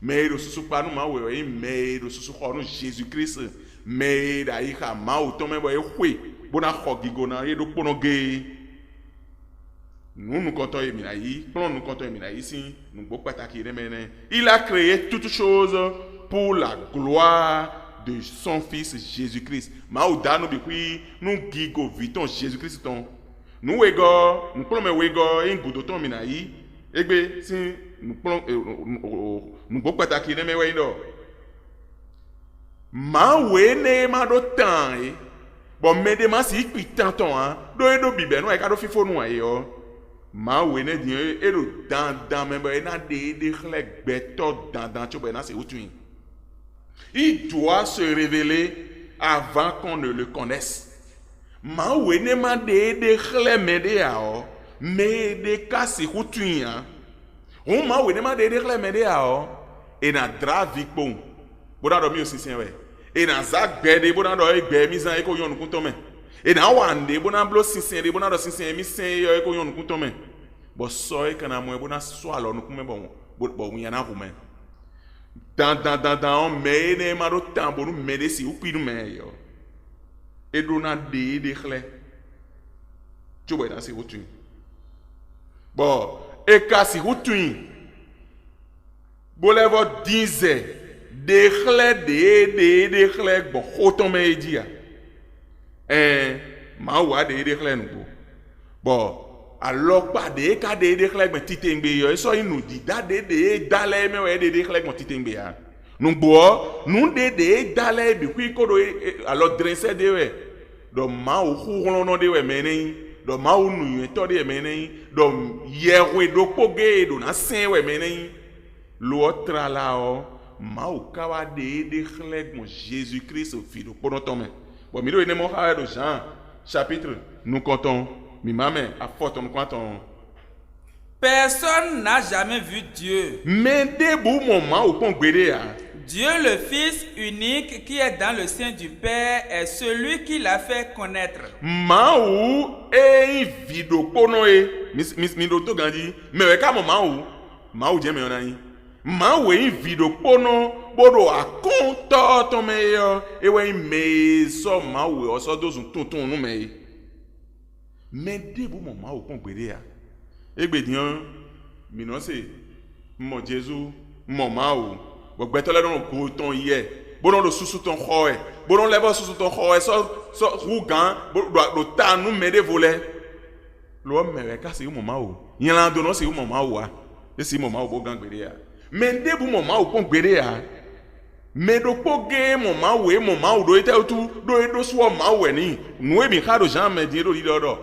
Mais le sous pas nous mawe mais le sous ko nous Jésus-Christ mais da ika ma o to me boy hwe bona khogigo na e do pono ge nous comptons Eminaï, nous comptons Eminaï ici, nous beaucoup pataquer il a créé toutes choses pour la gloire de son fils Jésus-Christ. Maouda nous bikui nous gigo viton Jésus-Christ ton. Nous ego, nous plomme ego en gudoton Eminaï. Egbe si nous beaucoup pataquer mais ouais do. Ma wene ma do temps e. Bon me de ma si qui tanton hein. Do bibe no e ka do fifo no ayo. Ma wene di e do dan même e na de chlek beto dan tu na c'est outu. Il doit se révéler avant qu'on ne le connaisse. Ma wene ma de chlek mede ao me de kasi outu ya. On ma wene ma de chlek mede ao e na dravi bon. Boda do mi o sisen we. E na zak bede boda do e gbe mi zan e ko yon kun to men. E na wande bona blo sinsin de bona do sinsin mi sin yo e ko yon kun to men. Bo so e kana mo e bona so alo no kun me bon bo wi yana hu men. Dan me ne ma do tambo no me de si u pi no men yo. E do na de khle. Tu bo na si hutu. Bo e ka si hutu. Bo levo dinze de khle bon hoton me dia. Ma wa de khle no bo alors pas de ka de khle gbe titengbe yo so inu di da de dale me we de khle gbe titengbe ya no bo nu de dale bi ku ko do alors dresser de we do ma o khurun no de we meni do ma o nu to de meni do yewe do poge do na sen we meni lo tra la o ma o kawa de khle gbe Jésus-Christ fils pour notre homme. Bon, miro ene mo ha de Jean chapitre nous comptons mi maman a fort on comptons. Personne n'a jamais vu Dieu. Mais debout moment au pont gbede ya. Dieu le Fils unique qui est dans le sein du Père est celui qui l'a fait connaître. Maou e vido pono e mi do to gandi me we ka mo maou je me onani. Maou e vido pono bodo akonto to me yo e we me so maou o so dozun tuntun nu me. Mais debout moment au pont gbede ya. Egbe dian mi no se mo Jésus mo maou bo gbetole don ko ton ye bono do susu ton khoe bono lebo susu ton khoe so rugan do ta nu me de voler lo me ka se mo maou yan do no se mo maou wa e si mo maou bo gan gbede ya. Mais debout moment au pont gbede ya. Mais do poge mo maou do ete tout do so maou ni nou e bi khado jamais dire do lido.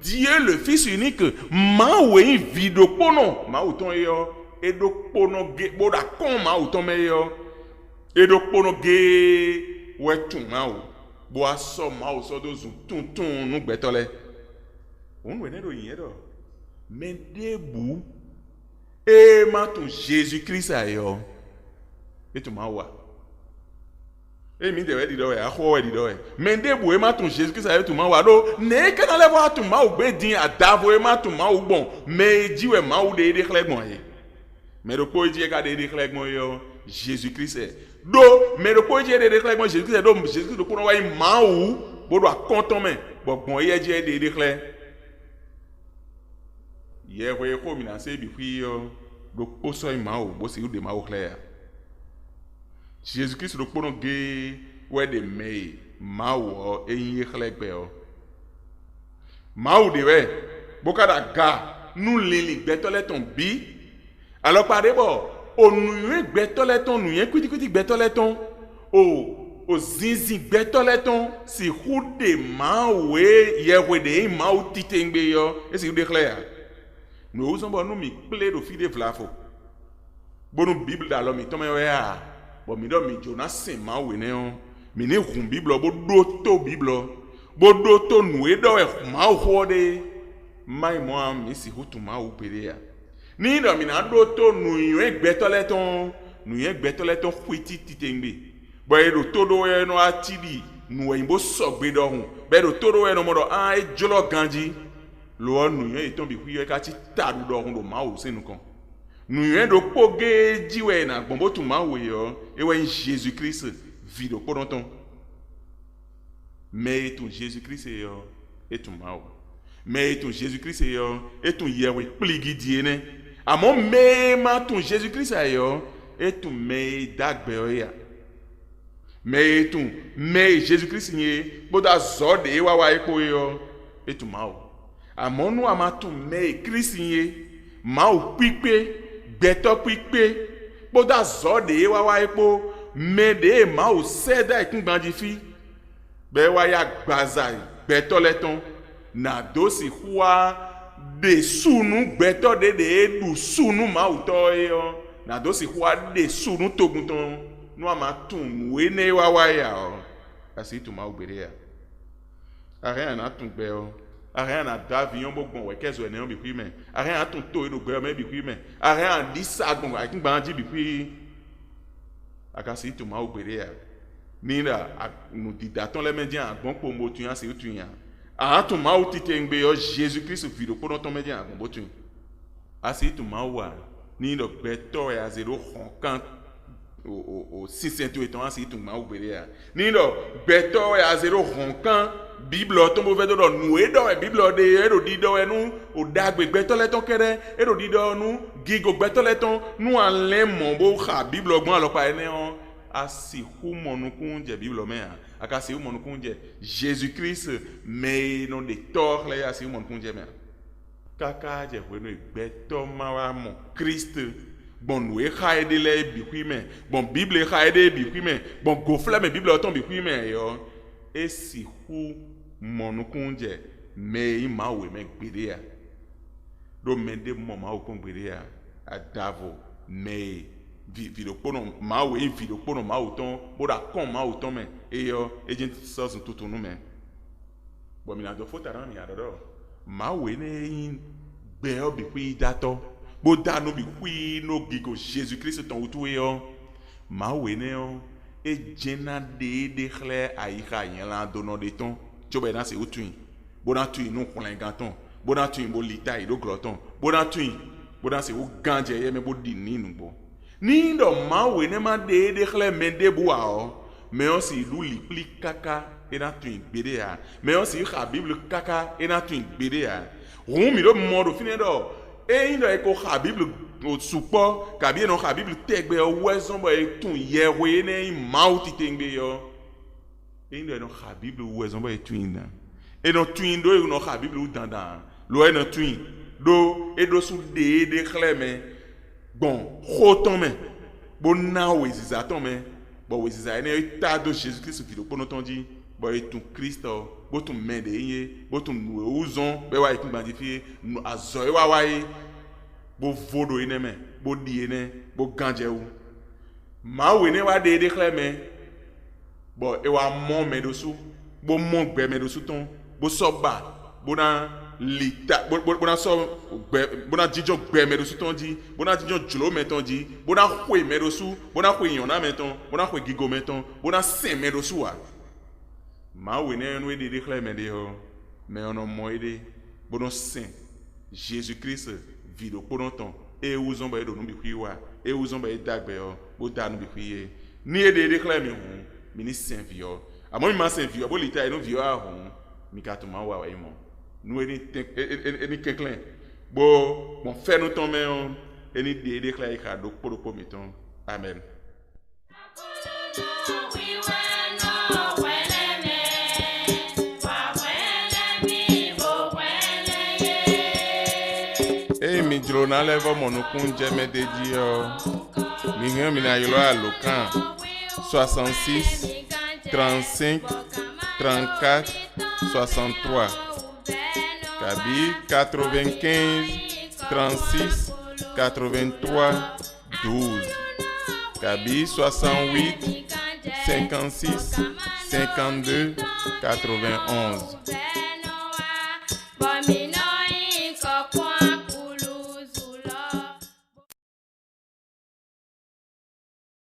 Dieu le Fils unique maou e vido pono maou ton yo e do pono ge boda kon maou ton me yo e do pono ge we tun maou bo aso maou so do zun tun nu gbetole on we ne do yin do mais debout e ma ton Jésus-Christ ayo e tu maou e mi de we di do e a ho we di do e men de bo e ma ton Jésus-Christ ayo tu ma wa do ne ke na le wa tu ma o gbe din adavo e ma tu ma o bon me di we ma o de khlegbon e me do ko di e ka de khlegbon yo Jésus-Christ e do me do ko di de khlegbon Jésus-Christ do Jésus-Christ do ko no wa ma o bo do akonton men bo bon ye di e de khle ye we ko mi na se bi fi yo do ko so ma o bo se o de ma o khle ya. Jésus-Christ do pono ge we de me mawo eyin khlegbe o mawo de we bokada ga nu lili gbetole ton bi alors pare bo onu yen gbetole ton nu yen kwiti gbetole ton o zinzi gbetole ton si hude mawe ye we de mawo titengbe yo e si de khleya no uzombo nu mi ple do fi de vlafo bonu bible da lo mi to me we a bon mi do mi Jonas ma we ne on mi ne gun bible bo do to nu e do e ma ho de mai mo mi si hutu ma u pere ya ni do mi na do to nu yen gbetole ton kwiti titengbe bo e do to do e no atidi nu e bo so gbe do hun be do to do e no mo do an e jolo ganji lo nu yen ton bi ku ye ka ti tadu do hun do ma u senu kan nous yuen do poge diwe na gbombo tu mawe yo ewe Jésus Christ vido podonton mais ton Jésus Christ yo et ton mawe mais ton Jésus Christ yo et ton yewe pligi diene amon mais ton Jésus Christ yo et ton mais dagbe ya mais ton mais Jésus Christ ni boda zode wa wa epo yo et ton mawe amon nous amatu mais Christ ni mawe pipe beto pipe boda zode wa wa epo mais de mawe seda ikun gbandifi be wa ya gbaza beto leton na dosi huwa de sunu beto de du sunu mauto yo na dosi huwa de sunu togunton no amatun wene wa ya o asi tu ma ubere ya arena na tun gbe o arena na davion bogbon we kezo ene bi kwi me arena tun to do gbe me bi kwi me arena disagbon akin gbanji bi kwi akasi tu ma ubere ya nira nu didaton le media agbon po mo tun ya se tun ya tu mau titengbe yo Jésus Christ vido pour ton média agbon tun asi tu ma wa ni do beto ya 0 honkan o 608 ans asi tu ma ubere ya ni do beto ya 0 honkan bible to mo vedo do nu e do e bible de e do di do e nu o dagbe beto le ton kere e do di do nu gigo beto le ton nu anle mo bo kha bible ogbon alopa ene on asi humonu kunje bible me akasi humonu kunje Jésus Christ me non de tor le asi humonu kunje me kaka je wenu beto mawa mo Christ bon we khaide le bi kwi me bon bible khaide bi kwi me bon gofle me bible oton bi kwi me yo esi humonu kunje me ima we me gbede ya do me de mo ma o kon gbede ya adavo me vido pono mawe vido pono mauton boda kon mauton me eyo agent source tutunu me bo mi na do fotara mi adoro mawe ne gbe obi kwi dato bo danu bi kwi no gigo Jésus Christ ton utu yo mawe ne o ejena de khle aika yen la dono de ton jobe na se utu bo na tu no konlengaton bo na tu bo lita ido gloton bo na se o ganje ye me bo di ninu bo ni ndo mawe ne ma de khle mende bua o me on si lu li pli kaka e na tu gbede ya me on si kha bible kaka e na tu gbede ya mi do mo do fini do e ndo e ko kha bible o supo ka bi no kha bible tegbe o wezon bo e tun yewe ne mauti tengbe yo e ndo no kha bible wezon bo e twin e no twin do e no kha bible dandan lo e no twin do e do su de khle me bon roton me bon na weziza ton me bon weziza ene ta do Jésus Christ vido pour notre dit bon et tout Christ bo tout mende yin bo tout ouzon be wa ikun bandifier azoy wa waye bo vodo ene me bo di ene bo ganje ou ma we ne wa de kle me bon e wa mon me do su bo mon gbe me do su ton bo soba bo na lita bona so bona jijo gbe me do su ton di bona jijo julo me ton di bona hwe me do su bona hwe yon na me ton bona hwe gigo me ton bona sen me do su wa ma we ne no de kle me de ho me ono moide bona sen Jésus Christ vido podonton e uzon ba do no bi kwiwa e uzon ba dagbe ho bo da no bi kwiye ni e de kle me hu mi ni sen vio amo mi ma sen vio bo lita e no vio a hu mi ka to ma wa imo nous eni keklin bo mon fait nous tomber eni de clair ka do pour meton amen mi drona leva monokun jeme de di mi ngam na yelo alokan 66 35 34 63 Kabi 95 36 83 12 Kabi 68 56 52 91